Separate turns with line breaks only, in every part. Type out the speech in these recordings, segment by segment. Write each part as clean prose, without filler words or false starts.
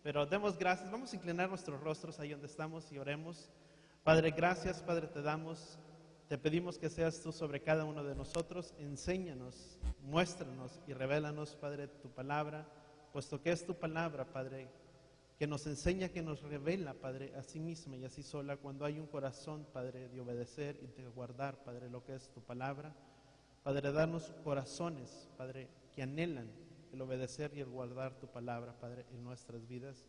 pero demos gracias. Vamos a inclinar nuestros rostros ahí donde estamos y oremos. Padre, gracias, Padre, te damos. Te pedimos que seas tú sobre cada uno de nosotros. Enséñanos, muéstranos y revélanos, Padre, tu palabra, puesto que es tu palabra, Padre, que nos enseña, que nos revela, Padre, a sí misma y así sola, cuando hay un corazón, Padre, de obedecer y de guardar, Padre, lo que es tu palabra. Padre, danos corazones, Padre, que anhelan el obedecer y el guardar tu palabra, Padre, en nuestras vidas.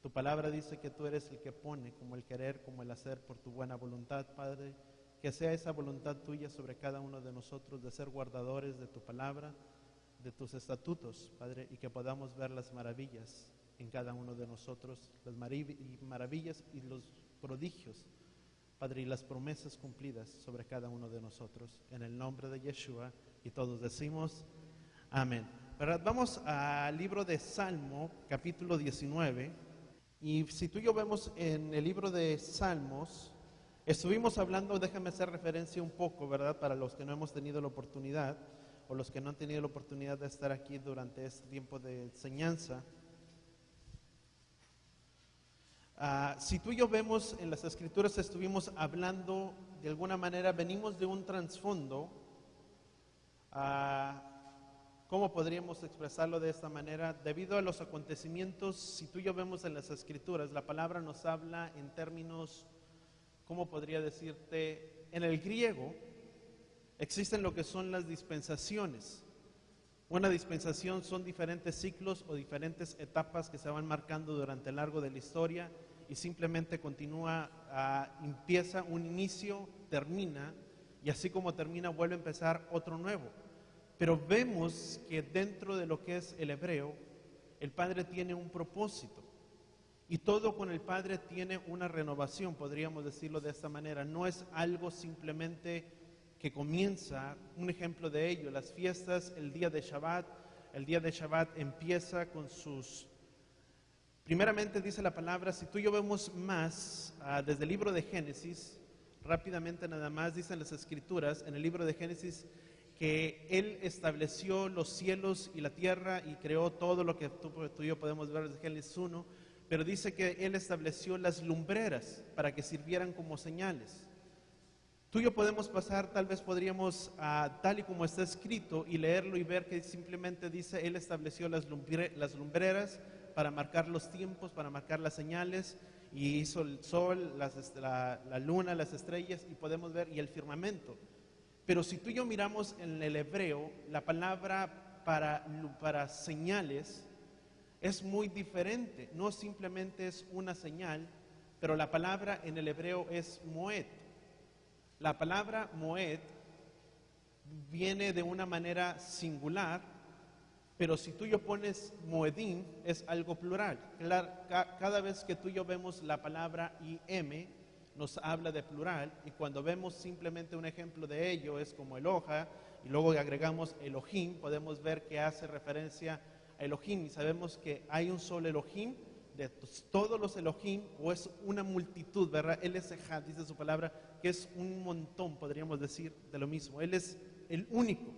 Tu palabra dice que tú eres el que pone, como el querer, como el hacer, por tu buena voluntad, Padre. Que sea esa voluntad tuya sobre cada uno de nosotros, de ser guardadores de tu palabra, de tus estatutos, Padre, y que podamos ver las maravillas en cada uno de nosotros, las maravillas y los prodigios, Padre, y las promesas cumplidas sobre cada uno de nosotros. En el nombre de Yeshua, y todos decimos amén. ¿Verdad? Vamos al libro de Salmo, capítulo 19, y si tú y yo vemos en el libro de Salmos, estuvimos hablando, déjame hacer referencia un poco, ¿verdad? Para los que no hemos tenido la oportunidad, o los que no han tenido la oportunidad de estar aquí durante este tiempo de enseñanza. Si tú y yo vemos en las Escrituras, estuvimos hablando, de alguna manera, venimos de un trasfondo, ¿cómo podríamos expresarlo de esta manera? Debido a los acontecimientos, si tú y yo vemos en las Escrituras, la palabra nos habla en términos, ¿cómo podría decirte? En el griego existen lo que son las dispensaciones. Una dispensación son diferentes ciclos o diferentes etapas que se van marcando durante el largo de la historia y simplemente continúa, empieza un inicio, termina, y así como termina vuelve a empezar otro nuevo. Pero vemos que dentro de lo que es el hebreo, el Padre tiene un propósito. Y todo con el Padre tiene una renovación, podríamos decirlo de esta manera. No es algo simplemente que comienza, un ejemplo de ello, las fiestas, el día de Shabbat empieza con sus... Primeramente dice la palabra, si tú y yo vemos más, desde el libro de Génesis, rápidamente nada más, dicen las Escrituras, en el libro de Génesis, que Él estableció los cielos y la tierra y creó todo lo que tú y yo podemos ver desde Génesis 1, pero dice que Él estableció las lumbreras para que sirvieran como señales. Tú y yo podemos pasar, tal vez podríamos, tal y como está escrito, y leerlo y ver que simplemente dice, Él estableció las lumbreras para marcar los tiempos, para marcar las señales, y hizo el sol, la luna, las estrellas, y podemos ver, y el firmamento. Pero si tú y yo miramos en el hebreo, la palabra para señales es muy diferente. No simplemente es una señal, pero la palabra en el hebreo es moed. La palabra moed viene de una manera singular, pero si tú y yo pones moedim, es algo plural. Cada vez que tú y yo vemos la palabra im, nos habla de plural, y cuando vemos simplemente un ejemplo de ello, es como Eloha, y luego agregamos Elohim, podemos ver que hace referencia a Elohim, y sabemos que hay un solo Elohim, de todos los Elohim, o es una multitud, ¿verdad? Él es Ejad, dice su palabra, que es un montón, podríamos decir, de lo mismo. Él es el único,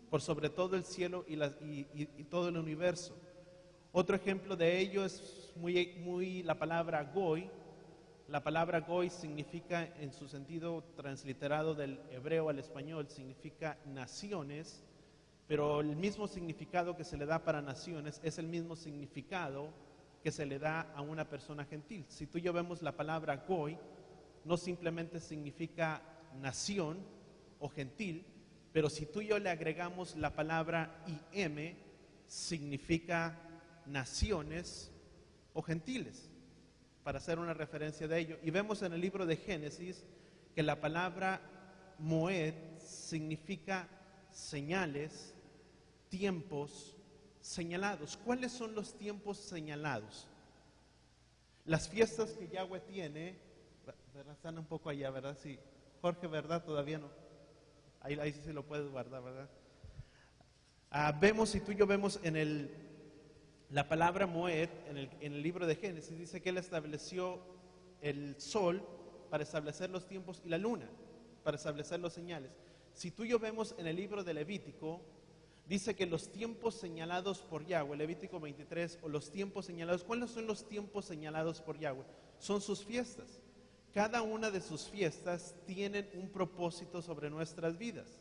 por sobre todo el cielo y todo el universo. Otro ejemplo de ello es muy la palabra Goy. La palabra Goy significa, en su sentido transliterado del hebreo al español, significa naciones, pero el mismo significado que se le da para naciones es el mismo significado que se le da a una persona gentil. Si tú y yo vemos la palabra Goy, no simplemente significa nación o gentil, pero si tú y yo le agregamos la palabra im, significa naciones o gentiles, para hacer una referencia de ello. Y vemos en el libro de Génesis que la palabra moed significa señales, tiempos señalados. ¿Cuáles son los tiempos señalados? Las fiestas que Yahweh tiene, ¿verdad? Están un poco allá, ¿verdad? Sí. Jorge, ¿verdad? Todavía no. Ahí sí se lo puedes guardar, ¿verdad? Vemos, si tú y yo vemos en la palabra moed, en el libro de Génesis, dice que Él estableció el sol para establecer los tiempos y la luna para establecer los señales. Si tú y yo vemos en el libro de Levítico, Dice que los tiempos señalados por Yahweh, Levítico 23, o los tiempos señalados, ¿cuáles son los tiempos señalados por Yahweh? Son sus fiestas. Cada una de sus fiestas tienen un propósito sobre nuestras vidas.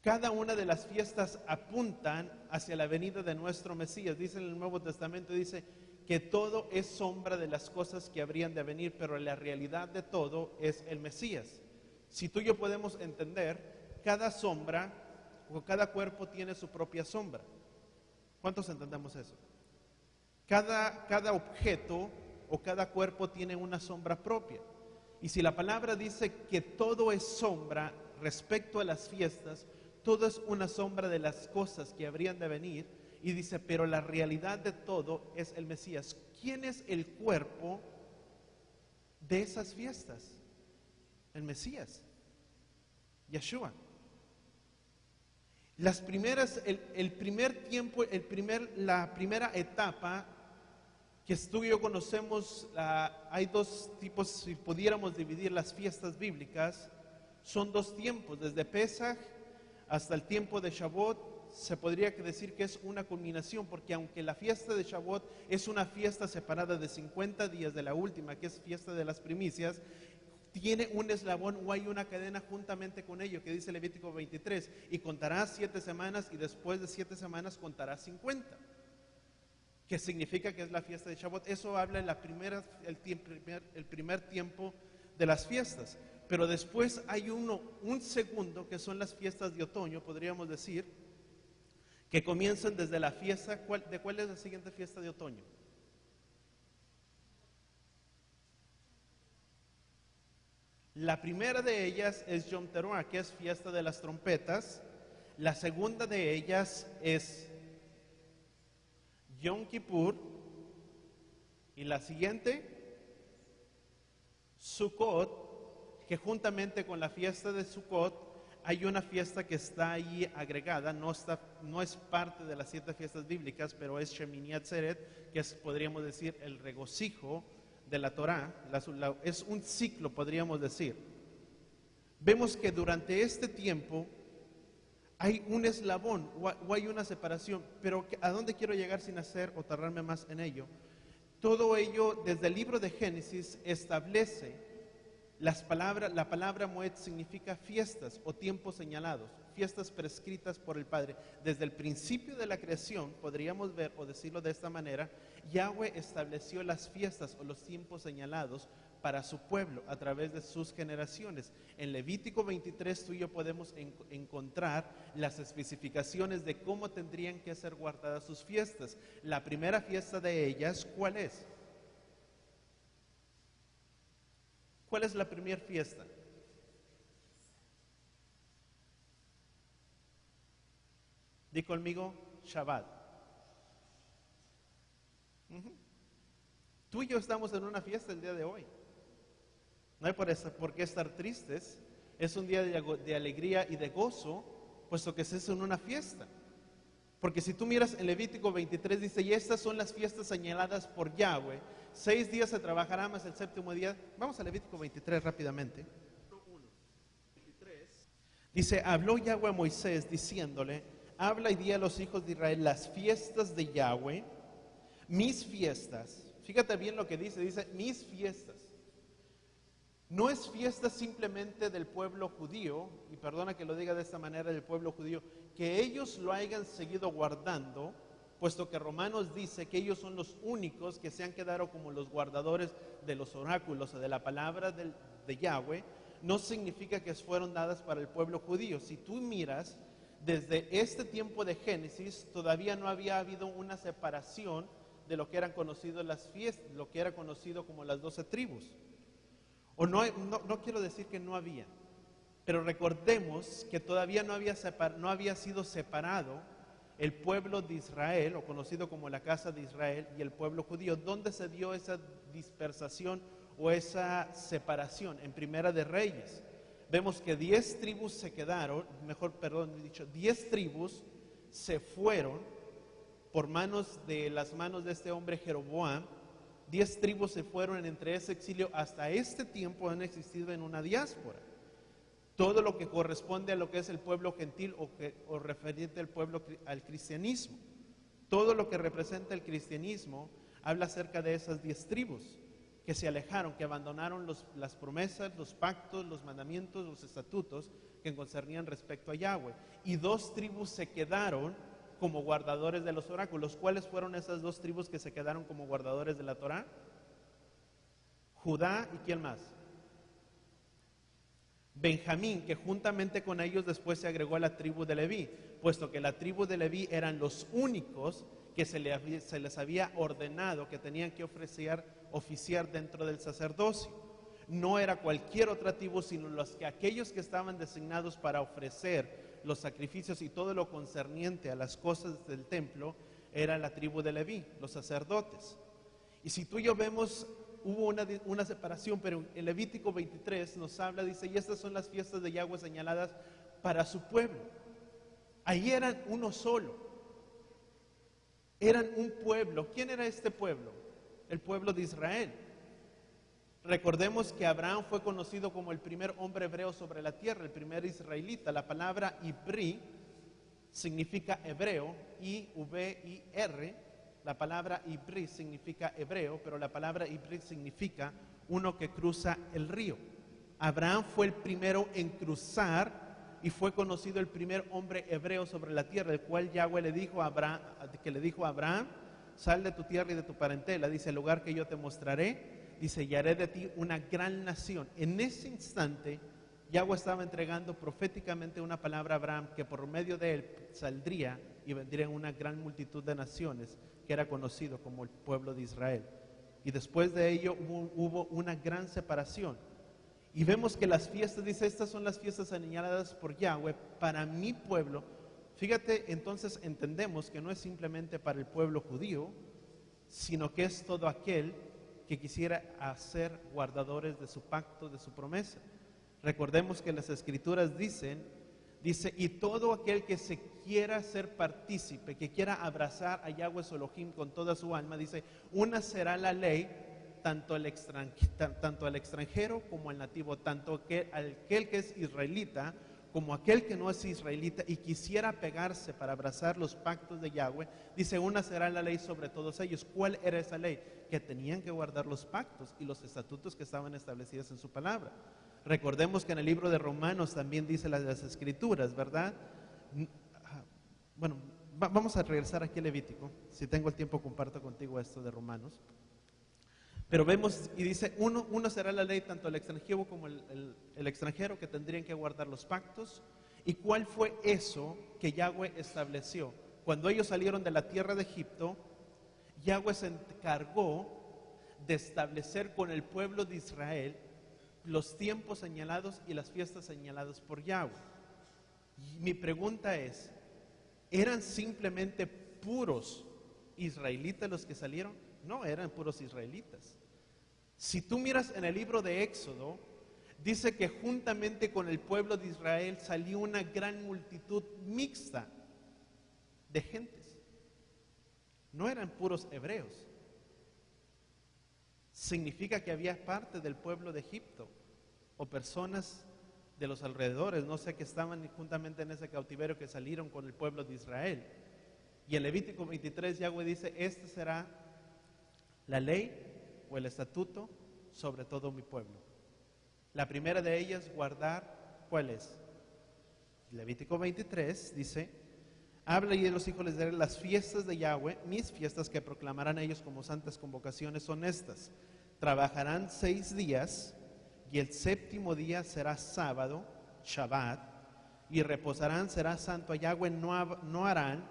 Cada una de las fiestas apuntan hacia la venida de nuestro Mesías. Dice en el Nuevo Testamento, dice que todo es sombra de las cosas que habrían de venir, pero la realidad de todo es el Mesías. Si tú y yo podemos entender, cada sombra o cada cuerpo tiene su propia sombra. ¿Cuántos entendemos eso? Cada objeto o cada cuerpo tiene una sombra propia. Y si la palabra dice que todo es sombra respecto a las fiestas, todo es una sombra de las cosas que habrían de venir, y dice, pero la realidad de todo es el Mesías. ¿Quién es el cuerpo de esas fiestas? El Mesías, Yeshua. Las primeras, el primer tiempo, la primera etapa que tú y yo conocemos, hay dos tipos, si pudiéramos dividir las fiestas bíblicas, son dos tiempos, desde Pesaj hasta el tiempo de Shavuot. Se podría decir que es una culminación, porque aunque la fiesta de Shavuot es una fiesta separada de 50 días de la última, que es fiesta de las primicias, tiene un eslabón o hay una cadena juntamente con ello, que dice Levítico 23, y contarás 7 semanas y después de 7 semanas contarás 50, que significa que es la fiesta de Shavuot. Eso habla en el primer tiempo de las fiestas. Pero después hay un segundo, que son las fiestas de otoño, podríamos decir, que comienzan desde la fiesta. ¿De cuál es la siguiente fiesta de otoño? La primera de ellas es Yom Teruah, que es fiesta de las trompetas. La segunda de ellas es Yom Kippur. Y la siguiente, Sukkot, que juntamente con la fiesta de Sukkot hay una fiesta que está ahí agregada, no es parte de las 7 fiestas bíblicas, pero es Shemini Atzeret, que podríamos decir el regocijo de la Torá. Es un ciclo, podríamos decir. Vemos que durante este tiempo hay un eslabón o hay una separación, pero ¿a dónde quiero llegar sin hacer o tardarme más en ello? Todo ello desde el libro de Génesis establece la palabra Moed significa fiestas o tiempos señalados, fiestas prescritas por el Padre. Desde el principio de la creación, podríamos ver o decirlo de esta manera, Yahweh estableció las fiestas o los tiempos señalados para su pueblo a través de sus generaciones. En Levítico 23 tú y yo podemos encontrar las especificaciones de cómo tendrían que ser guardadas sus fiestas. La primera fiesta de ellas, ¿cuál es? ¿Cuál es la primera fiesta? Di conmigo, Shabbat. Tú y yo estamos en una fiesta el día de hoy. No hay por qué estar tristes. Es un día de alegría y de gozo, puesto que es en una fiesta. Porque si tú miras en Levítico 23, dice, y estas son las fiestas señaladas por Yahweh. 6 días se trabajará, más el séptimo día. Vamos a Levítico 23 rápidamente. Dice, habló Yahweh a Moisés diciéndole, habla y di a los hijos de Israel las fiestas de Yahweh, mis fiestas. Fíjate bien lo que dice mis fiestas. No es fiesta simplemente del pueblo judío, y perdona que lo diga de esta manera, del pueblo judío, que ellos lo hayan seguido guardando, puesto que Romanos dice que ellos son los únicos que se han quedado como los guardadores de los oráculos o de la palabra de Yahweh. No significa que fueron dadas para el pueblo judío. Si tú miras, desde este tiempo de Génesis, todavía no había habido una separación de lo que eran conocidos las fiestas, lo que era conocido como las 12 tribus. O no quiero decir que no había, pero recordemos que todavía no había sido separado el pueblo de Israel, o conocido como la casa de Israel, y el pueblo judío. ¿Dónde se dio esa dispersación o esa separación? En Primera de Reyes. Vemos que 10 tribus se quedaron, 10 tribus se fueron por las manos de este hombre Jeroboam. 10 tribus se fueron entre ese exilio. Hasta este tiempo han existido en una diáspora. todo lo que corresponde a lo que es el pueblo gentil o referente al pueblo al cristianismo. Todo lo que representa el cristianismo habla acerca de esas 10 tribus que se alejaron, que abandonaron las promesas, los pactos, los mandamientos, los estatutos que concernían respecto a Yahweh. Y 2 tribus se quedaron como guardadores de los oráculos. ¿Cuáles fueron esas 2 tribus que se quedaron como guardadores de la Torá? Judá y ¿quién más? Benjamín, que juntamente con ellos después se agregó a la tribu de Leví, puesto que la tribu de Leví eran los únicos que se les había ordenado que tenían que oficiar dentro del sacerdocio. No era cualquier otra tribu, sino aquellos que estaban designados para ofrecer los sacrificios y todo lo concerniente a las cosas del templo, era la tribu de Leví, los sacerdotes. Y si tú y yo vemos, hubo una separación, pero en Levítico 23 nos habla, dice, y estas son las fiestas de Yahweh señaladas para su pueblo. Ahí eran uno solo, eran un pueblo. ¿Quién era este pueblo? El pueblo de Israel. Recordemos que Abraham fue conocido como el primer hombre hebreo sobre la tierra, el primer israelita. La palabra Ibrí significa hebreo, I-V-I-R. La palabra Ibrí significa hebreo, pero la palabra Ibrí significa uno que cruza el río. Abraham fue el primero en cruzar y fue conocido el primer hombre hebreo sobre la tierra, el cual Yahweh le dijo a Abraham, sal de tu tierra y de tu parentela, dice, el lugar que yo te mostraré, dice, y haré de ti una gran nación. En ese instante, Yahweh estaba entregando proféticamente una palabra a Abraham, que por medio de él saldría y vendría una gran multitud de naciones, que era conocido como el pueblo de Israel. Y después de ello hubo una gran separación. Y vemos que las fiestas, dice, estas son las fiestas señaladas por Yahweh para mi pueblo. Fíjate, entonces entendemos que no es simplemente para el pueblo judío, sino que es todo aquel que quisiera hacer guardadores de su pacto, de su promesa. Recordemos que las escrituras dice, y todo aquel que se quiera ser partícipe, que quiera abrazar a Yahweh su Elohim con toda su alma, dice, una será la ley, tanto al extranjero como al nativo, tanto aquel que es israelita como aquel que no es israelita y quisiera pegarse para abrazar los pactos de Yahweh, dice, una será la ley sobre todos ellos. ¿Cuál era esa ley? Que tenían que guardar los pactos y los estatutos que estaban establecidos en su palabra. Recordemos que en el libro de Romanos también dice las escrituras, ¿verdad? Bueno, vamos a regresar aquí a Levítico. Si tengo el tiempo comparto contigo esto de Romanos. Pero vemos y dice, uno será la ley tanto el extranjero como el extranjero, que tendrían que guardar los pactos. ¿Y cuál fue eso que Yahweh estableció? Cuando ellos salieron de la tierra de Egipto, Yahweh se encargó de establecer con el pueblo de Israel los tiempos señalados y las fiestas señaladas por Yahweh. Y mi pregunta es, ¿eran simplemente puros israelitas los que salieron? No, eran puros israelitas. Si tú miras en el libro de Éxodo, dice que juntamente con el pueblo de Israel salió una gran multitud mixta de gentes. No eran puros hebreos. Significa que había parte del pueblo de Egipto o personas de los alrededores, no sé, que estaban juntamente en ese cautiverio, que salieron con el pueblo de Israel. Y en Levítico 23 Yahweh dice, esta será la ley o el estatuto sobre todo mi pueblo. La primera de ellas, guardar, ¿cuál es? Levítico 23 dice, habla y de los hijos de Israel las fiestas de Yahweh, mis fiestas que proclamarán ellos como santas convocaciones son estas. Trabajarán 6 días y el séptimo día será sábado, Shabbat, y reposarán, será santo a Yahweh, no harán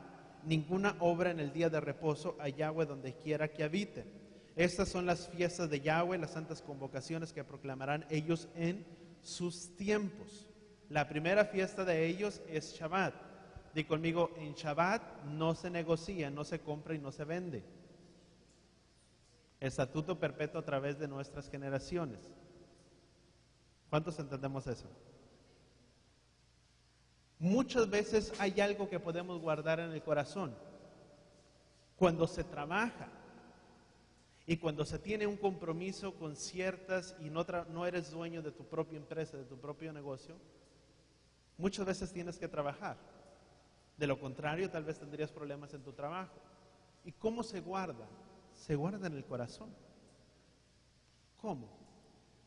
ninguna obra en el día de reposo a Yahweh donde quiera que habiten. Estas son las fiestas de Yahweh, las santas convocaciones que proclamarán ellos en sus tiempos. La primera fiesta de ellos es Shabbat. Di conmigo, en Shabbat no se negocia, no se compra y no se vende. Estatuto perpetuo a través de nuestras generaciones. ¿Cuántos entendemos eso? Muchas veces hay algo que podemos guardar en el corazón. Cuando se trabaja y cuando se tiene un compromiso con ciertas y no eres dueño de tu propia empresa, de tu propio negocio, Muchas veces tienes que trabajar. De lo contrario, tal vez tendrías problemas en tu trabajo. ¿Y cómo se guarda? Se guarda en el corazón. ¿Cómo?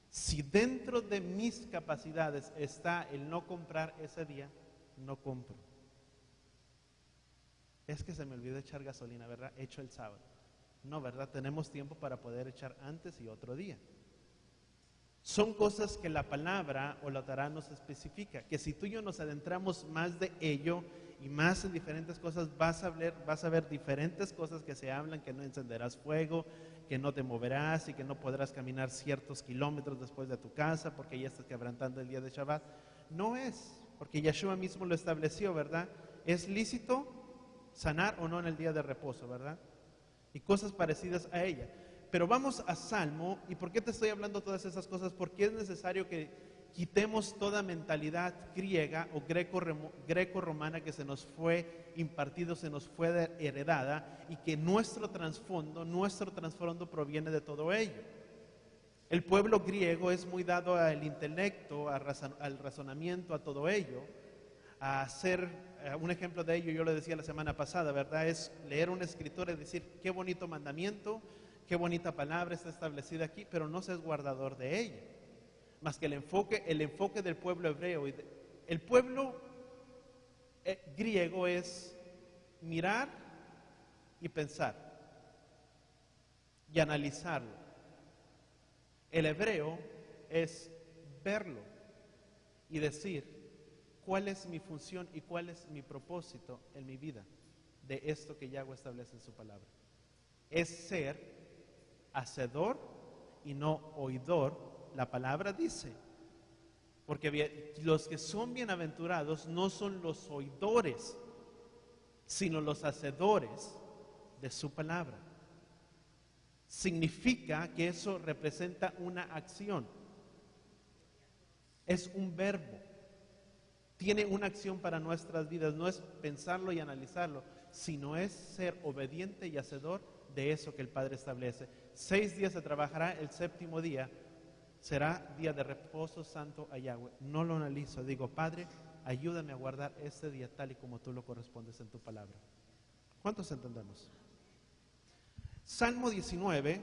Si dentro de mis capacidades está el no comprar ese día, no compro. Es que se me olvidó echar gasolina, ¿verdad? Echo el sábado. No, ¿verdad? Tenemos tiempo para poder echar antes y otro día. Son cosas que la palabra o la Torá nos especifica, que si tú y yo nos adentramos más de ello y más en diferentes cosas, vas a ver diferentes cosas que se hablan, que no encenderás fuego, que no te moverás y que no podrás caminar ciertos kilómetros después de tu casa porque ya estás quebrantando el día de Shabbat. No es, porque Yeshua mismo lo estableció, ¿verdad? Es lícito sanar o no en el día de reposo, ¿verdad? Y cosas parecidas a ella. Pero vamos a Salmo. ¿Y por qué te estoy hablando todas esas cosas? Porque es necesario que quitemos toda mentalidad griega o greco-romana que se nos fue impartido, se nos fue heredada, y que nuestro trasfondo proviene de todo ello. El pueblo griego es muy dado al intelecto, al razonamiento, a todo ello, a hacer un ejemplo de ello. Yo lo decía la semana pasada, ¿verdad? Es leer una escritura y decir, qué bonito mandamiento, qué bonita palabra está establecida aquí, pero no se es guardador de ella. Más que el enfoque del pueblo hebreo. El pueblo griego es mirar y pensar y analizarlo. El hebreo es verlo y decir, ¿cuál es mi función y cuál es mi propósito en mi vida de esto que Yahweh establece en su palabra? Es ser hacedor y no oidor. La palabra dice, porque los que son bienaventurados no son los oidores, sino los hacedores de su palabra. Significa que eso representa una acción. Es un verbo. Tiene una acción para nuestras vidas. No es pensarlo y analizarlo, sino es ser obediente y hacedor de eso que el Padre establece. 6 días se trabajará, el 7º día será día de reposo santo a Yahweh. No lo analizo, digo, Padre, ayúdame a guardar este día tal y como tú lo correspondes en tu palabra. ¿Cuántos entendemos? Salmo 19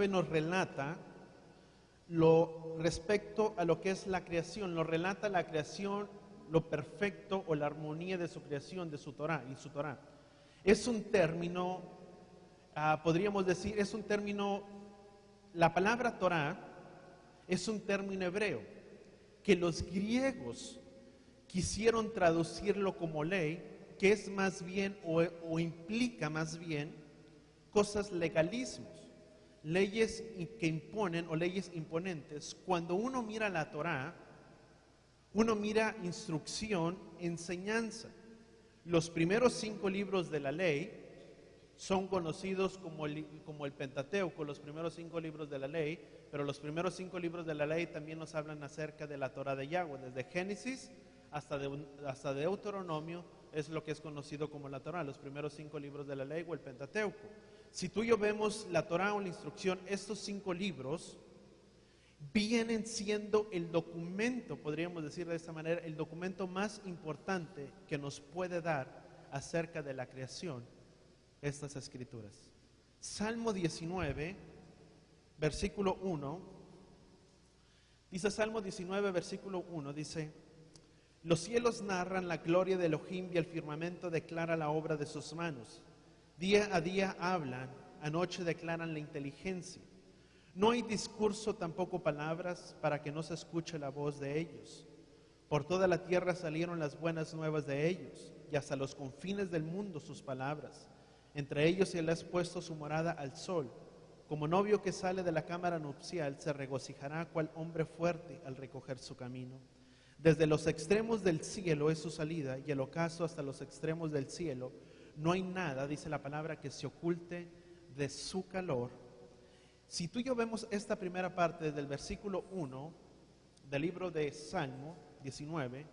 nos relata respecto a lo que es la creación, nos relata la creación, lo perfecto o la armonía de su creación, de su Torah y su Torah. Es un término, podríamos decir, la palabra Torah es un término hebreo que los griegos quisieron traducirlo como ley, que es más bien o implica más bien cosas legalismos, leyes que imponen o leyes imponentes. Cuando uno mira la Torah, uno mira instrucción, enseñanza. Los primeros 5 libros de la ley son conocidos como el Pentateuco, los primeros 5 libros de la ley, pero los primeros 5 libros de la ley también nos hablan acerca de la Torah de Yahweh, desde Génesis hasta Deuteronomio es lo que es conocido como la Torah, los primeros 5 libros de la ley o el Pentateuco. Si tú y yo vemos la Torah o la instrucción, estos 5 libros vienen siendo el documento, podríamos decir de esta manera, el documento más importante que nos puede dar acerca de la creación, estas escrituras. Salmo 19, versículo 1, dice Salmo 19, versículo 1, dice: los cielos narran la gloria de Elohim y el firmamento declara la obra de sus manos. Día a día hablan, anoche declaran la inteligencia. No hay discurso, tampoco palabras, para que no se escuche la voz de ellos. Por toda la tierra salieron las buenas nuevas de ellos, y hasta los confines del mundo sus palabras. Entre ellos Él ha puesto su morada al sol. Como novio que sale de la cámara nupcial, se regocijará cual hombre fuerte al recoger su camino. Desde los extremos del cielo es su salida, y el ocaso hasta los extremos del cielo. No hay nada, dice la palabra, que se oculte de su calor. Si tú y yo vemos esta primera parte desde el versículo 1 del libro de Salmo 19,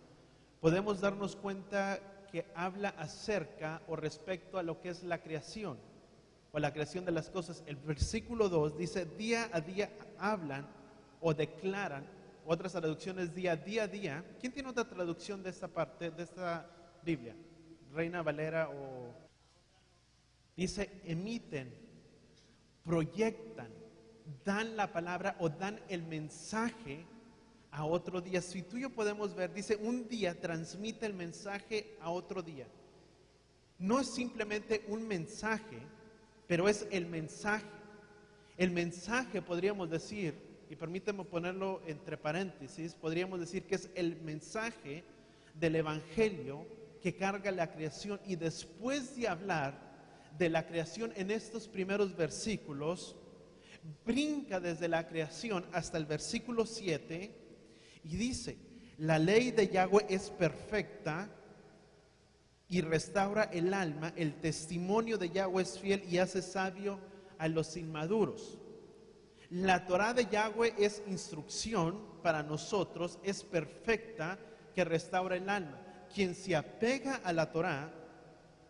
podemos darnos cuenta que habla acerca o respecto a lo que es la creación o la creación de las cosas. El versículo 2 dice: día a día hablan o declaran otras traducciones día, día a día. ¿Quién tiene otra traducción de esta parte, de esta Biblia? Reina Valera o... Dice, emiten, proyectan, dan la palabra o dan el mensaje a otro día. Si tú y yo podemos ver, dice, un día transmite el mensaje a otro día. No es simplemente un mensaje, pero es el mensaje. El mensaje, podríamos decir, y permíteme ponerlo entre paréntesis, podríamos decir que es el mensaje del Evangelio que carga la creación. Y después de hablar de la creación en estos primeros versículos, brinca desde la creación hasta el versículo 7 y dice, la ley de Yahweh es perfecta y restaura el alma, el testimonio de Yahweh es fiel y hace sabio a los inmaduros. La Torah de Yahweh es instrucción para nosotros, es perfecta que restaura el alma. Quien se apega a la Torah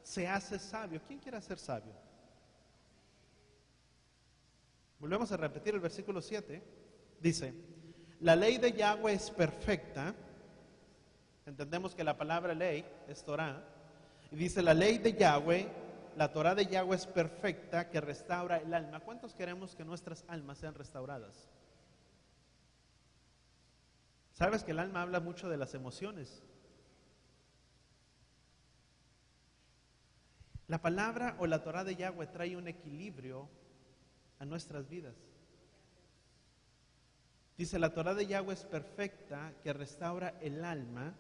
se hace sabio. ¿Quién quiere ser sabio? Volvemos a repetir el versículo 7. Dice, la ley de Yahweh es perfecta. Entendemos que la palabra ley es Torah. Y dice, la ley de Yahweh, la Torah de Yahweh es perfecta que restaura el alma. ¿Cuántos queremos que nuestras almas sean restauradas? ¿Sabes que el alma habla mucho de las emociones? La palabra o la Torah de Yahweh trae un equilibrio a nuestras vidas. Dice, la Torah de Yahweh es perfecta que restaura el alma.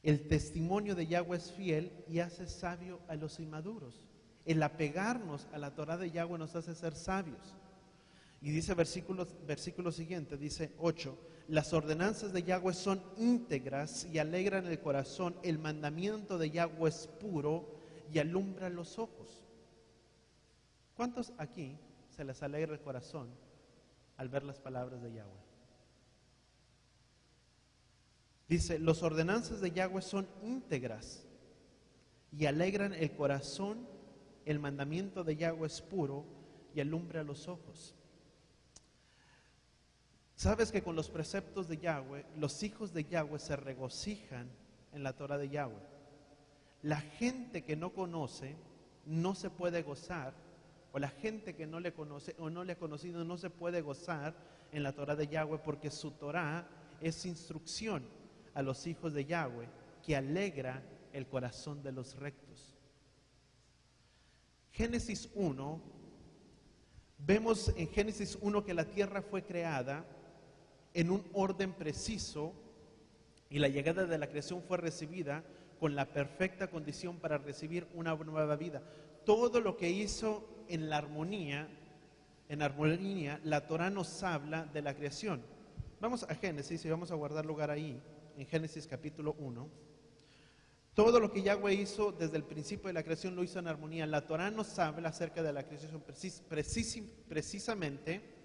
El testimonio de Yahweh es fiel y hace sabio a los inmaduros. El apegarnos a la Torah de Yahweh nos hace ser sabios. Y dice versículo siguiente, dice 8, las ordenanzas de Yahweh son íntegras y alegran el corazón. El mandamiento de Yahweh es puro y alumbra los ojos. ¿Cuántos aquí se les alegra el corazón al ver las palabras de Yahweh? Dice, las ordenanzas de Yahweh son íntegras y alegran el corazón. El mandamiento de Yahweh es puro y alumbra los ojos. ¿Sabes que con los preceptos de Yahweh, los hijos de Yahweh se regocijan en la Torah de Yahweh? La gente que no conoce no se puede gozar, o la gente que no le conoce o no le ha conocido no se puede gozar en la Torah de Yahweh, porque su Torah es instrucción a los hijos de Yahweh que alegra el corazón de los rectos. Génesis 1, vemos en Génesis 1 que la tierra fue creada en un orden preciso y la llegada de la creación fue recibida con la perfecta condición para recibir una nueva vida. Todo lo que hizo en armonía, la Torah nos habla de la creación. Vamos a Génesis y vamos a guardar lugar ahí, en Génesis capítulo 1. Todo lo que Yahweh hizo desde el principio de la creación lo hizo en armonía. La Torah nos habla acerca de la creación precisamente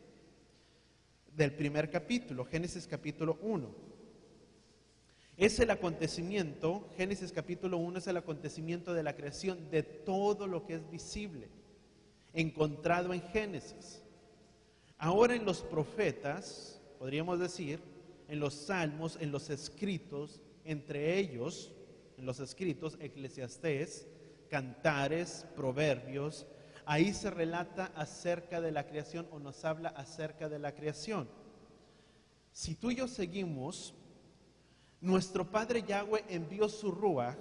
del primer capítulo, Génesis capítulo 1. Es el acontecimiento, Génesis capítulo 1 es el acontecimiento de la creación de todo lo que es visible, encontrado en Génesis. Ahora en los profetas, podríamos decir, en los salmos, en los escritos, entre ellos, en los escritos, Eclesiastés, Cantares, Proverbios, ahí se relata acerca de la creación o nos habla acerca de la creación. Si tú y yo seguimos, nuestro Padre Yahweh envió su Ruach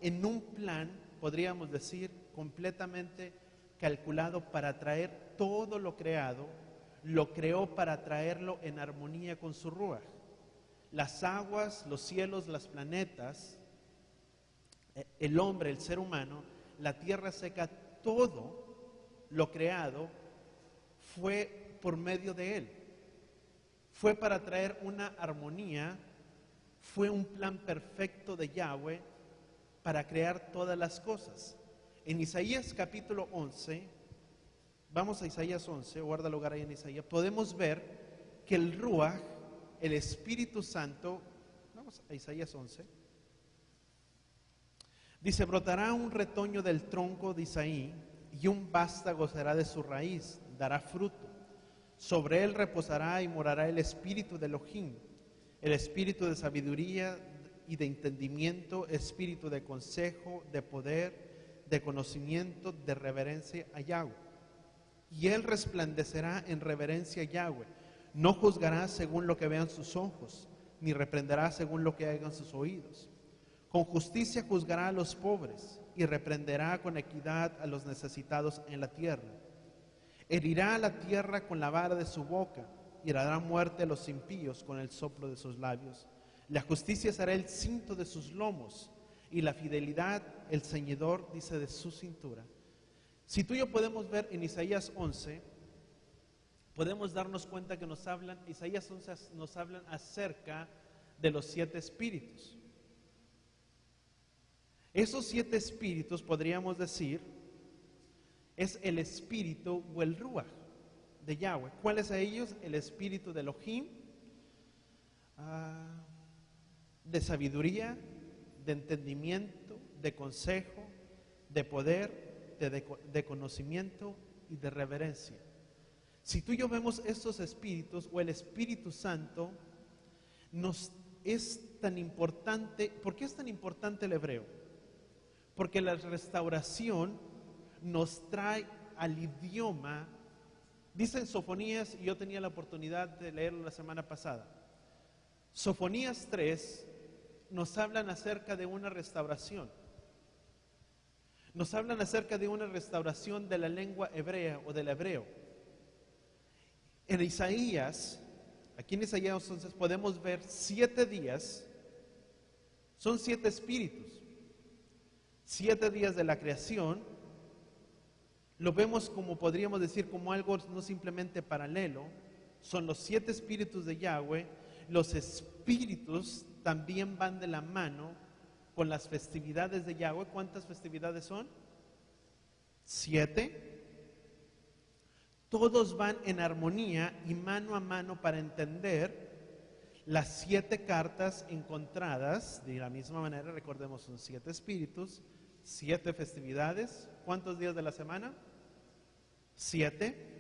en un plan, podríamos decir, completamente calculado para traer todo lo creado, lo creó para traerlo en armonía con su Ruach. Las aguas, los cielos, los planetas, el hombre, el ser humano, la tierra seca, todo lo creado fue por medio de él. Fue para traer una armonía, fue un plan perfecto de Yahweh para crear todas las cosas. En Isaías capítulo 11, vamos a Isaías 11, guarda lugar ahí en Isaías, podemos ver que el Ruach, el Espíritu Santo, vamos a Isaías 11, dice, brotará un retoño del tronco de Isaí y un vástago será de su raíz, dará fruto. Sobre él reposará y morará el espíritu de Elohim, el espíritu de sabiduría y de entendimiento, espíritu de consejo, de poder, de conocimiento, de reverencia a Yahweh. Y él resplandecerá en reverencia a Yahweh. No juzgará según lo que vean sus ojos, ni reprenderá según lo que hagan sus oídos. Con justicia juzgará a los pobres y reprenderá con equidad a los necesitados en la tierra. Herirá a la tierra con la vara de su boca y dará muerte a los impíos con el soplo de sus labios. La justicia será el cinto de sus lomos y la fidelidad el ceñidor, dice, de su cintura. Si tú y yo podemos ver en Isaías 11, podemos darnos cuenta que Isaías 11 nos hablan acerca de los 7 espíritus. Esos 7 espíritus, podríamos decir, es el espíritu o el ruach de Yahweh. ¿Cuál es a ellos? El espíritu de Elohim, de sabiduría, de entendimiento, de consejo, de poder, de conocimiento y de reverencia. Si tú y yo vemos estos espíritus o el Espíritu Santo, nos es tan importante. ¿Por qué es tan importante el hebreo? Porque la restauración nos trae al idioma. Dice en Sofonías, y yo tenía la oportunidad de leerlo la semana pasada, Sofonías 3 nos hablan acerca de una restauración. Nos hablan acerca de una restauración de la lengua hebrea o del hebreo. En Isaías, aquí en Isaías entonces podemos ver 7 días, son 7 espíritus, 7 días de la creación. Lo vemos como, podríamos decir, como algo no simplemente paralelo. Son los 7 espíritus de Yahweh. Los espíritus también van de la mano con las festividades de Yahweh. ¿Cuántas festividades son? 7. Todos van en armonía y mano a mano para entender las 7 cartas encontradas. De la misma manera, recordemos, son 7 espíritus, 7 festividades. ¿Cuántos días de la semana? 7.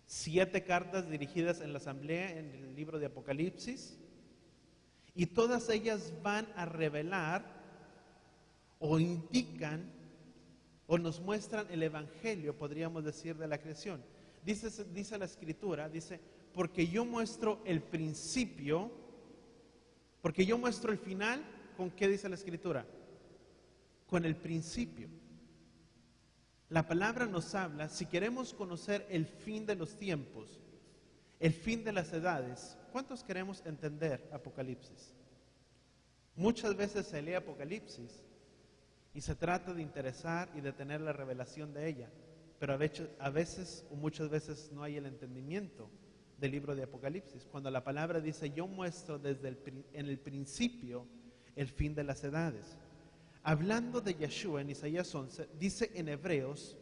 7 cartas dirigidas en la asamblea en el libro de Apocalipsis. Y todas ellas van a revelar o indican o nos muestran el evangelio, podríamos decir, de la creación. Dice la escritura, dice, porque yo muestro el principio, porque yo muestro el final. ¿Con qué dice la escritura? Con el principio. La palabra nos habla, si queremos conocer el fin de los tiempos, el fin de las edades, ¿cuántos queremos entender Apocalipsis? Muchas veces se lee Apocalipsis y se trata de interesar y de tener la revelación de ella, pero a veces o muchas veces no hay el entendimiento del libro de Apocalipsis. Cuando la palabra dice, yo muestro en el principio el fin de las edades. Hablando de Yeshua en Isaías 11, dice en Hebreos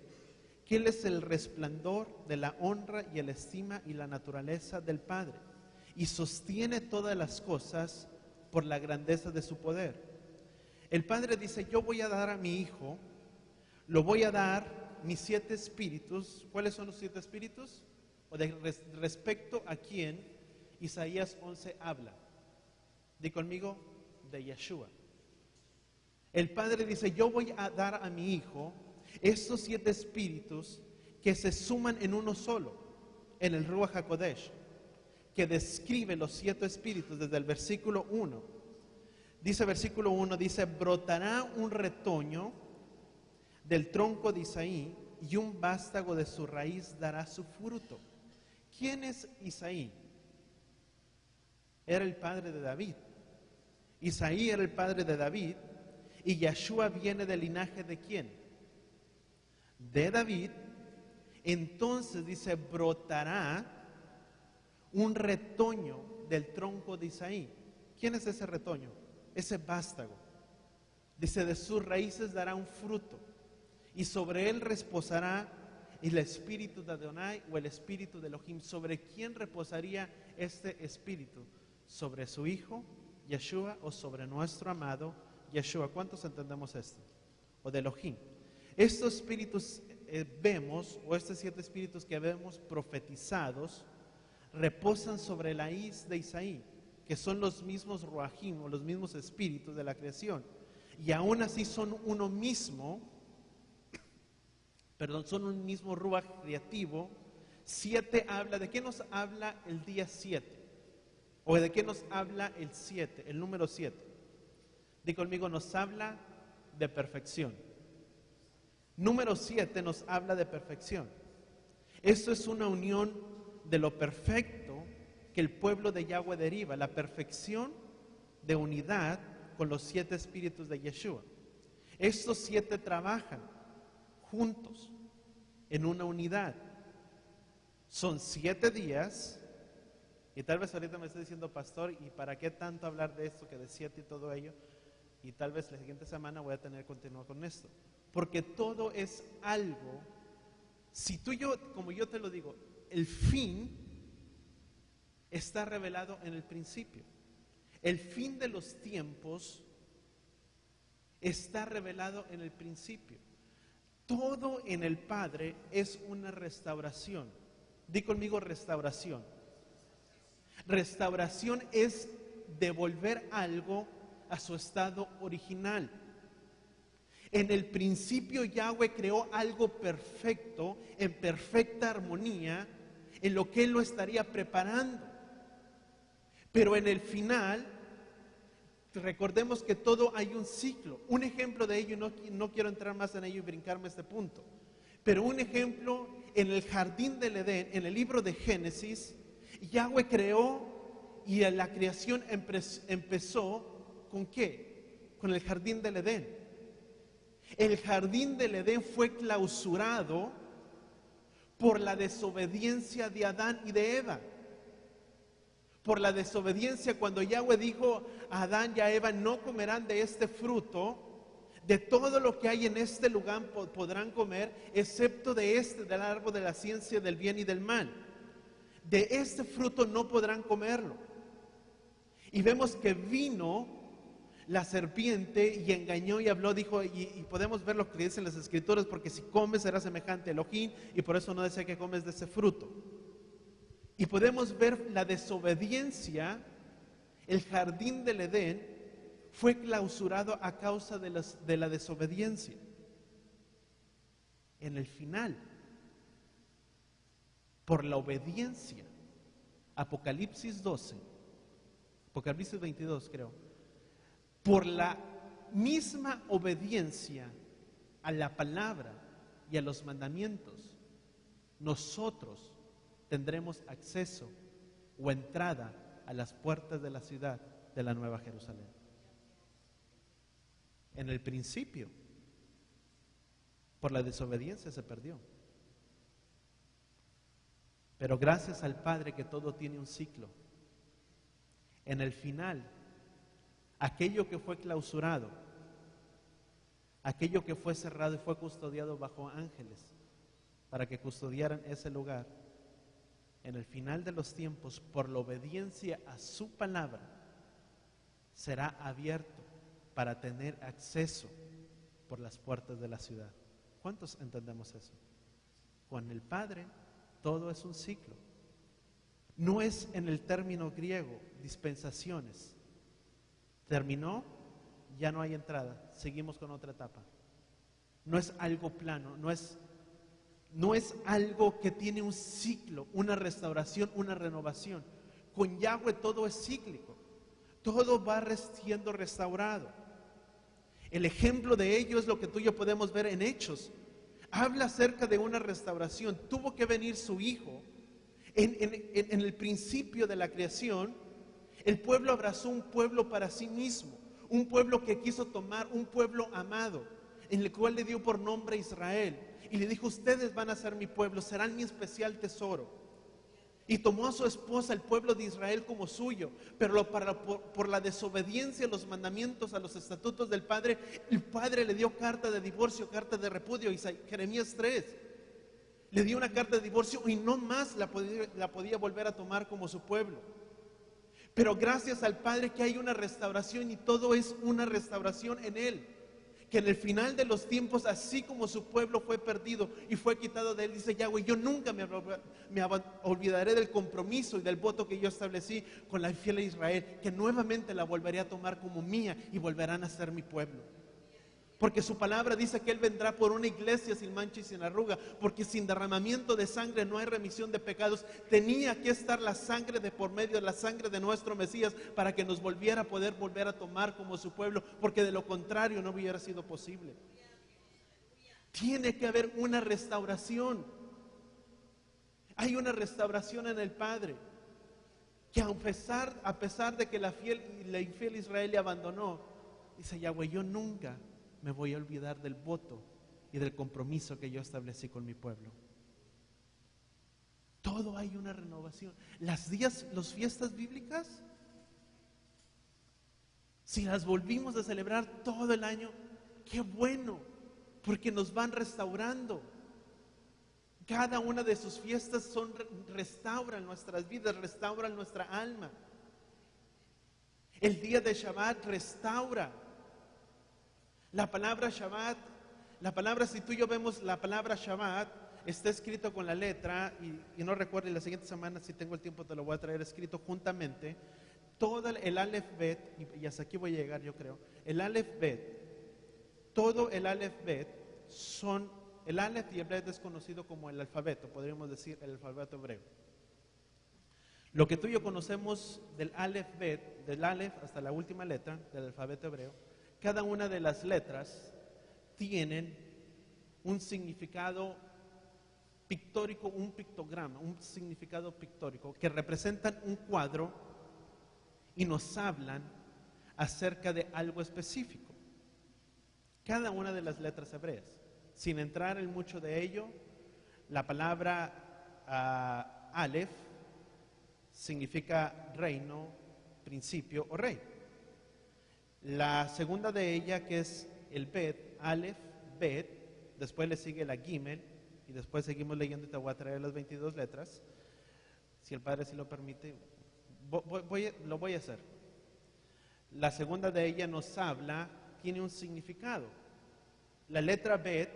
que Él es el resplandor de la honra y el estima y la naturaleza del Padre, y sostiene todas las cosas por la grandeza de su poder. El Padre dice, yo voy a dar a mi Hijo, lo voy a dar mis 7 espíritus. ¿Cuáles son los 7 espíritus? O respecto a quién Isaías 11 habla. Di conmigo, de Yeshua. El Padre dice, yo voy a dar a mi Hijo estos 7 espíritus que se suman en uno solo, en el Ruach HaKodesh, que describe los 7 espíritus desde el versículo 1. Dice versículo 1, dice, brotará un retoño del tronco de Isaí y un vástago de su raíz dará su fruto. ¿Quién es Isaí? Era el padre de David. Isaí era el padre de David. Y Yeshua viene del linaje ¿de quién? De David. Entonces dice, brotará un retoño del tronco de Isaí. ¿Quién es ese retoño? Ese vástago. Dice, de sus raíces dará un fruto, y sobre él reposará el espíritu de Adonai o el espíritu de Elohim. ¿Sobre quién reposaría este espíritu? ¿Sobre su Hijo, Yeshua, o sobre nuestro amado Yeshua? ¿Cuántos entendemos esto? O de Elohim. Estos espíritus vemos, o estos 7 espíritus que vemos profetizados, reposan sobre la is de Isaí, que son los mismos ruajim, o los mismos espíritus de la creación, y aún así son uno mismo, son un mismo ruaj creativo. 7 habla, ¿de qué nos habla el día 7? ¿O de qué nos habla el 7, el número 7? Di conmigo, nos habla de perfección. Número 7 nos habla de perfección. Esto es una unión de lo perfecto que el pueblo de Yahweh deriva, la perfección de unidad con los 7 espíritus de Yeshua. Estos 7 trabajan juntos en una unidad. Son 7 días, y tal vez ahorita me esté diciendo, pastor, ¿y para qué tanto hablar de esto, que de 7 y todo ello? Y tal vez la siguiente semana voy a tener que continuar con esto. Porque todo es algo, si tú y yo, como yo te lo digo, el fin está revelado en el principio. El fin de los tiempos está revelado en el principio. Todo en el Padre es una restauración. Di conmigo, restauración. Restauración es devolver algo a su estado original. En el principio Yahweh creó algo perfecto, en perfecta armonía, en lo que Él lo estaría preparando. Pero en el final, recordemos que todo hay un ciclo. Un ejemplo de ello, no quiero entrar más en ello y brincarme este punto, pero un ejemplo, en el jardín del Edén, en el libro de Génesis, Yahweh creó, y la creación empezó ¿con qué? Con el jardín del Edén. El jardín del Edén fue clausurado por la desobediencia de Adán y de Eva. Por la desobediencia, cuando Yahweh dijo a Adán y a Eva, no comerán de este fruto, de todo lo que hay en este lugar podrán comer, excepto de del árbol de la ciencia del bien y del mal. De este fruto no podrán comerlo. Y vemos que vino la serpiente y engañó y habló, dijo, y podemos ver lo que dicen las escrituras, porque si comes serás semejante a Elohim, y por eso no desea que comes de ese fruto. Y podemos ver la desobediencia. El jardín del Edén fue clausurado a causa de la desobediencia. En el final, por la obediencia, Apocalipsis 12, Apocalipsis 22 creo, por la misma obediencia a la palabra y a los mandamientos, nosotros tendremos acceso o entrada a las puertas de la ciudad de la Nueva Jerusalén. En el principio, por la desobediencia se perdió. Pero gracias al Padre que todo tiene un ciclo. En el final, aquello que fue clausurado, aquello que fue cerrado y fue custodiado bajo ángeles para que custodiaran ese lugar, en el final de los tiempos, por la obediencia a su palabra, será abierto para tener acceso por las puertas de la ciudad. ¿Cuántos entendemos eso? Con el Padre todo es un ciclo. No es en el término griego, dispensaciones. Terminó, ya no hay entrada, seguimos con otra etapa. No es algo plano, no es algo que tiene un ciclo, una restauración, una renovación. Con Yahweh todo es cíclico, todo va siendo restaurado. El ejemplo de ello es lo que tú y yo podemos ver en Hechos. Habla acerca de una restauración. Tuvo que venir su Hijo. En el principio de la creación, el pueblo abrazó un pueblo para sí mismo, un pueblo que quiso tomar, un pueblo amado, en el cual le dio por nombre Israel. Y le dijo, ustedes van a ser mi pueblo, serán mi especial tesoro. Y tomó a su esposa, el pueblo de Israel, como suyo. Pero por la desobediencia a los mandamientos, a los estatutos del Padre, el Padre le dio carta de divorcio, carta de repudio. Jeremías 3 le dio una carta de divorcio y no más la podía volver a tomar como su pueblo. Pero gracias al Padre que hay una restauración, y todo es una restauración en Él. que en el final de los tiempos, así como su pueblo fue perdido y fue quitado de él, dice Yahweh, yo nunca me olvidaré del compromiso y del voto que yo establecí con la fiel Israel, que nuevamente la volveré a tomar como mía y volverán a ser mi pueblo. Porque su palabra dice que Él vendrá por una iglesia sin mancha y sin arruga, porque sin derramamiento de sangre no hay remisión de pecados. Tenía que estar la sangre de por medio, la sangre de nuestro Mesías, para que nos volviera a poder volver a tomar como su pueblo, porque de lo contrario no hubiera sido posible. Tiene que haber una restauración. Hay una restauración en el Padre, que a pesar de que la infiel Israel le abandonó, dice Yahweh, yo nunca me voy a olvidar del voto y del compromiso que yo establecí con mi pueblo. Todo hay una renovación. Las fiestas bíblicas, si las volvimos a celebrar todo el año, qué bueno, porque nos van restaurando. Cada una de sus fiestas restauran nuestras vidas, restauran nuestra alma. El día de Shabbat restaura. La palabra Shabbat, si tú y yo vemos la palabra Shabbat, está escrito con la letra, y no recuerdo, y la siguiente semana, si tengo el tiempo, te lo voy a traer escrito juntamente. Todo el Aleph Bet, y hasta aquí voy a llegar, yo creo. El Aleph Bet, todo el Aleph Bet son, el Aleph y el Bet es conocido como el alfabeto, podríamos decir el alfabeto hebreo. Lo que tú y yo conocemos del Aleph Bet, del Aleph hasta la última letra del alfabeto hebreo, cada una de las letras tienen un significado pictórico, un pictograma, un significado pictórico que representan un cuadro y nos hablan acerca de algo específico. Cada una de las letras hebreas. Sin entrar en mucho de ello, la palabra Aleph significa reino, principio o rey. La segunda de ella, que es el Bet, Aleph, Bet, después le sigue la Gimel, y después seguimos leyendo y te voy a traer las 22 letras, si el Padre sí lo permite, lo voy a hacer. La segunda de ella nos habla, tiene un significado. La letra Bet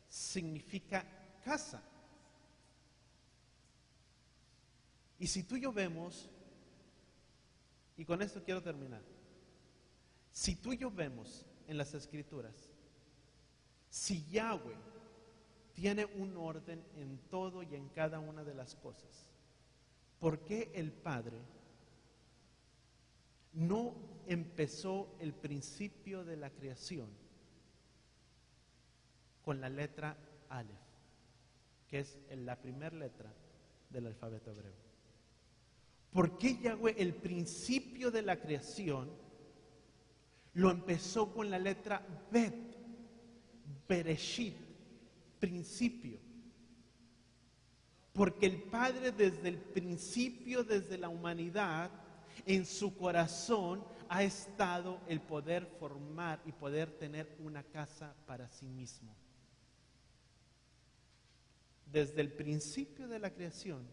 significa casa. Y si tú y yo vemos, y con esto quiero terminar, si tú y yo vemos en las Escrituras, si Yahweh tiene un orden en todo y en cada una de las cosas, ¿por qué el Padre no empezó el principio de la creación con la letra Aleph, que es la primera letra del alfabeto hebreo? ¿Por qué Yahweh el principio de la creación lo empezó con la letra Bet, Bereshit, principio? Porque el Padre desde el principio, desde la humanidad, en su corazón ha estado el poder formar y poder tener una casa para sí mismo. Desde el principio de la creación,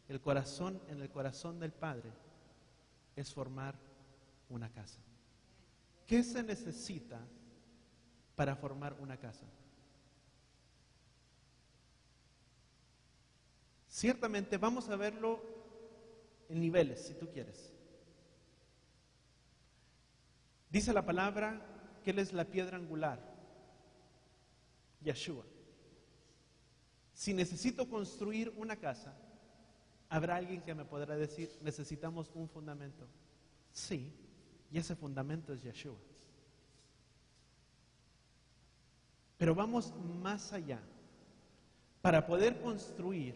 en el corazón del Padre es formar una casa. ¿Qué se necesita para formar una casa? Ciertamente vamos a verlo en niveles, si tú quieres. Dice la palabra que Él es la piedra angular, Yeshua. Si necesito construir una casa, habrá alguien que me podrá decir, necesitamos un fundamento. Sí, y ese fundamento es Yeshua. Pero vamos más allá. Para poder construir,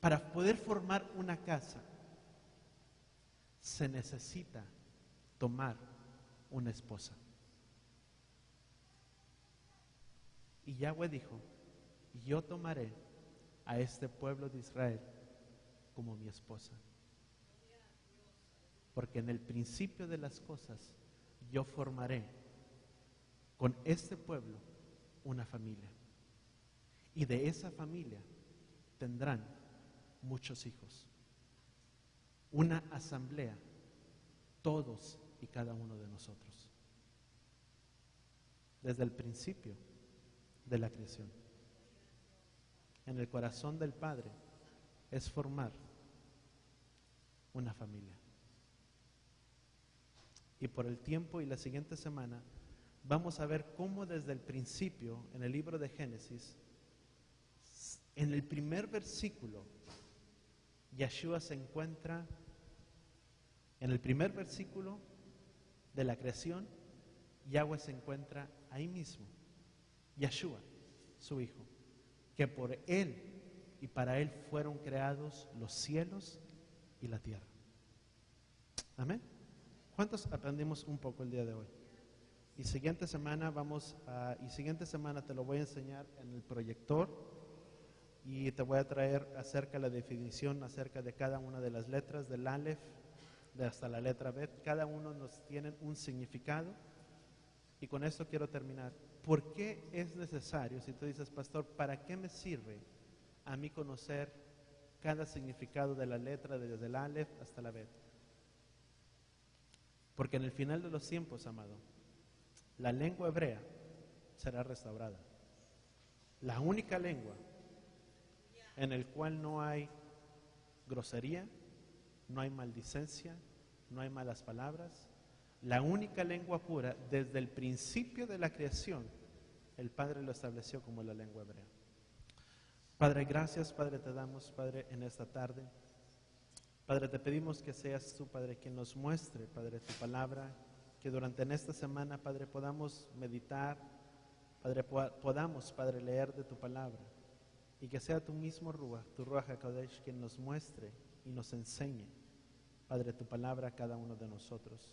para poder formar una casa, se necesita tomar una esposa. Y Yahweh dijo, yo tomaré a este pueblo de Israel como mi esposa. Porque en el principio de las cosas yo formaré con este pueblo una familia. Y de esa familia tendrán muchos hijos. Una asamblea, todos y cada uno de nosotros. desde el principio de la creación. En el corazón del Padre es formar una familia. Y por el tiempo y la siguiente semana vamos a ver cómo desde el principio, en el libro de Génesis, en el primer versículo, Yeshua se encuentra en el primer versículo de la creación. Yahweh se encuentra ahí mismo, Yeshua, su Hijo, que por Él y para Él fueron creados los cielos y la tierra. Amén. ¿Cuántos aprendimos un poco el día de hoy? Y siguiente semana te lo voy a enseñar en el proyector y te voy a traer acerca de la definición acerca de cada una de las letras del Aleph hasta la letra Bet. Cada uno nos tiene un significado. Y con esto quiero terminar. ¿Por qué es necesario? Si tú dices, pastor, ¿para qué me sirve a mí conocer cada significado de la letra desde el Aleph hasta la Bet? Porque en el final de los tiempos, amado, la lengua hebrea será restaurada. La única lengua en el cual no hay grosería, no hay maldicencia, no hay malas palabras. La única lengua pura, desde el principio de la creación, el Padre lo estableció como la lengua hebrea. Padre, gracias, Padre, te damos, Padre, en esta tarde. Padre, te pedimos que seas tú, Padre, quien nos muestre, Padre, tu palabra, que durante en esta semana, Padre, podamos meditar, Padre, podamos, Padre, leer de tu palabra, y que sea tu mismo Ruach, tu Ruach HaKodesh, quien nos muestre y nos enseñe, Padre, tu palabra a cada uno de nosotros.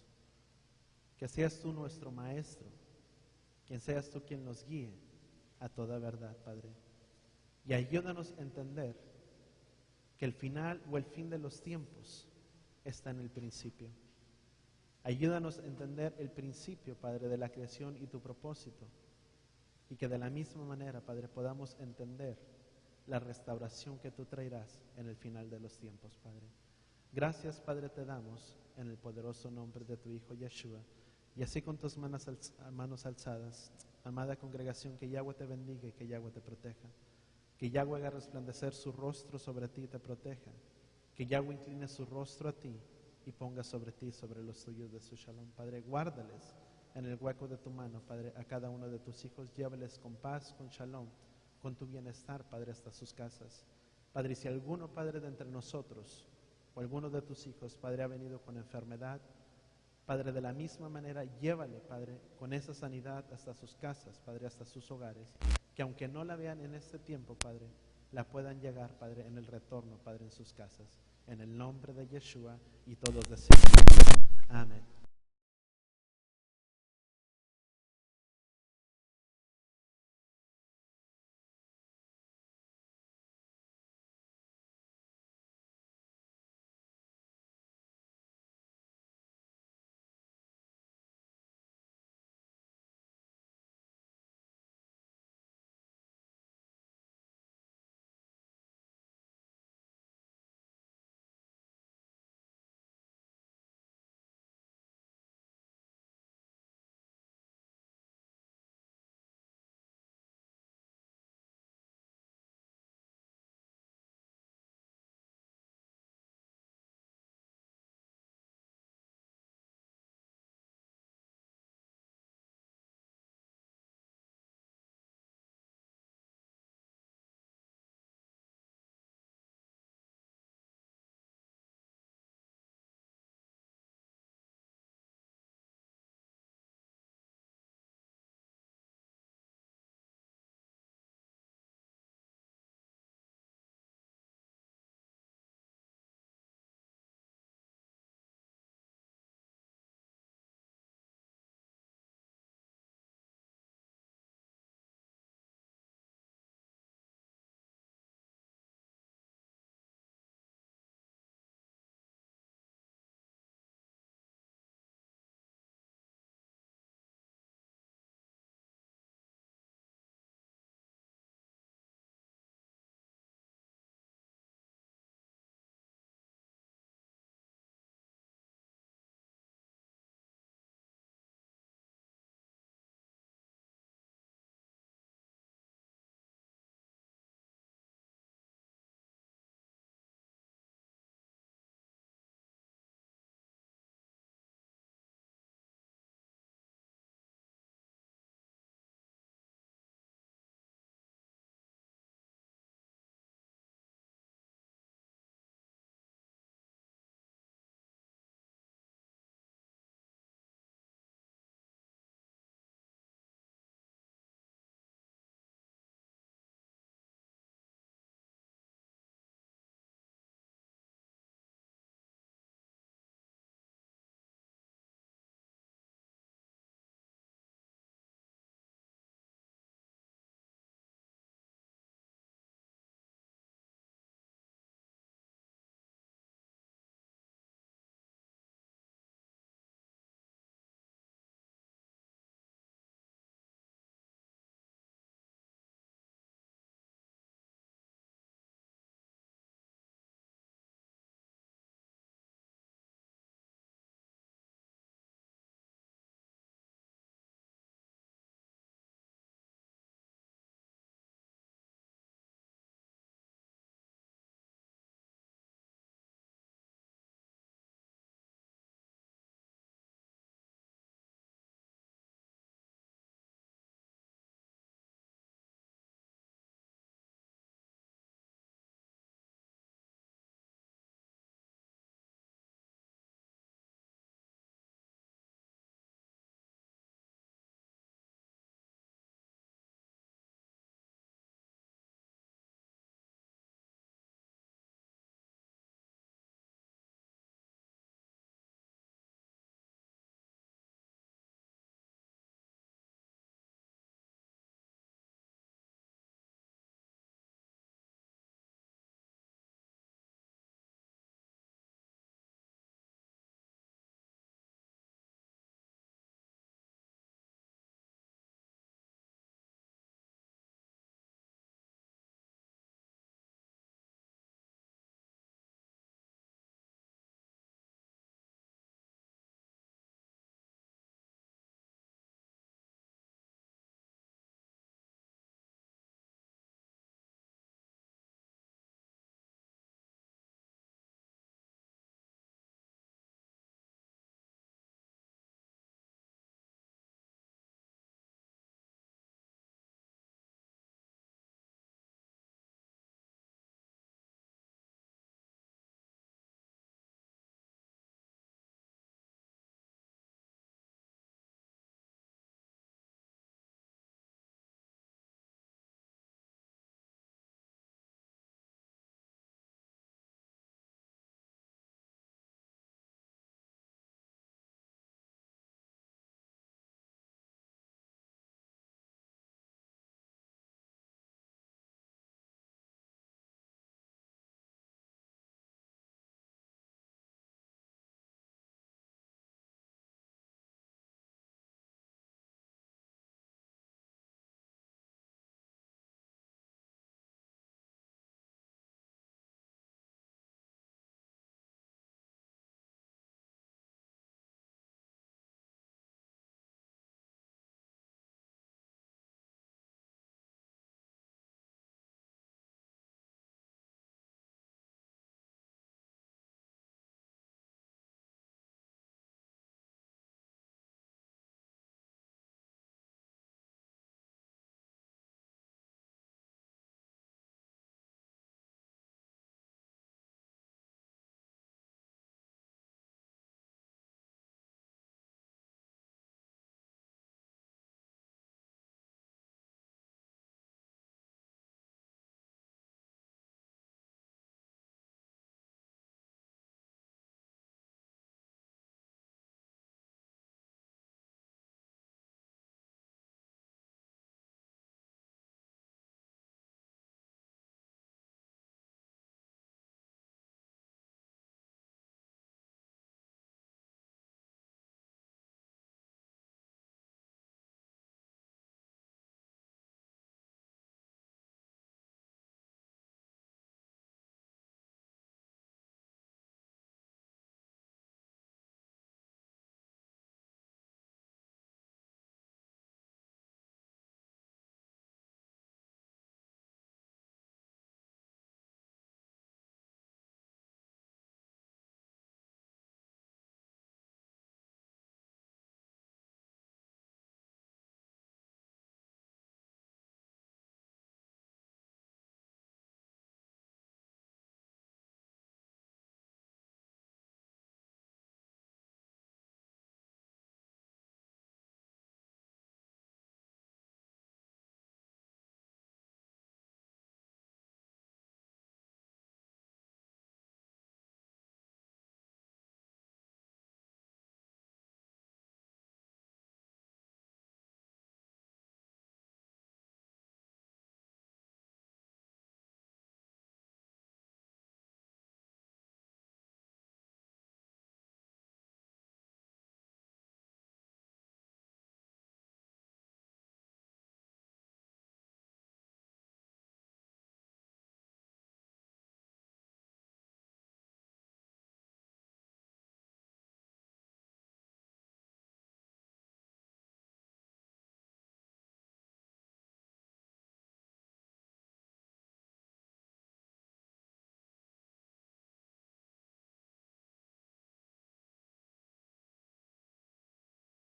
Que seas tú nuestro maestro, quien seas tú quien nos guíe a toda verdad, Padre. Y ayúdanos a entender que el final o el fin de los tiempos está en el principio. Ayúdanos a entender el principio, Padre, de la creación y tu propósito. Y que de la misma manera, Padre, podamos entender la restauración que tú traerás en el final de los tiempos, Padre. Gracias, Padre, te damos en el poderoso nombre de tu Hijo Yeshua. Y así con tus manos alzadas, amada congregación, que Yahweh te bendiga y que Yahweh te proteja. Que Yahweh haga resplandecer su rostro sobre ti y te proteja. Que Yahweh incline su rostro a ti y ponga sobre ti, sobre los tuyos de su shalom. Padre, guárdales en el hueco de tu mano, Padre, a cada uno de tus hijos. Llévales con paz, con shalom, con tu bienestar, Padre, hasta sus casas. Padre, si alguno, Padre, de entre nosotros o alguno de tus hijos, Padre, ha venido con enfermedad, Padre, de la misma manera, llévale, Padre, con esa sanidad hasta sus casas, Padre, hasta sus hogares, que aunque no la vean en este tiempo, Padre, la puedan llegar, Padre, en el retorno, Padre, en sus casas. En el nombre de Yeshua, y todos decimos amén.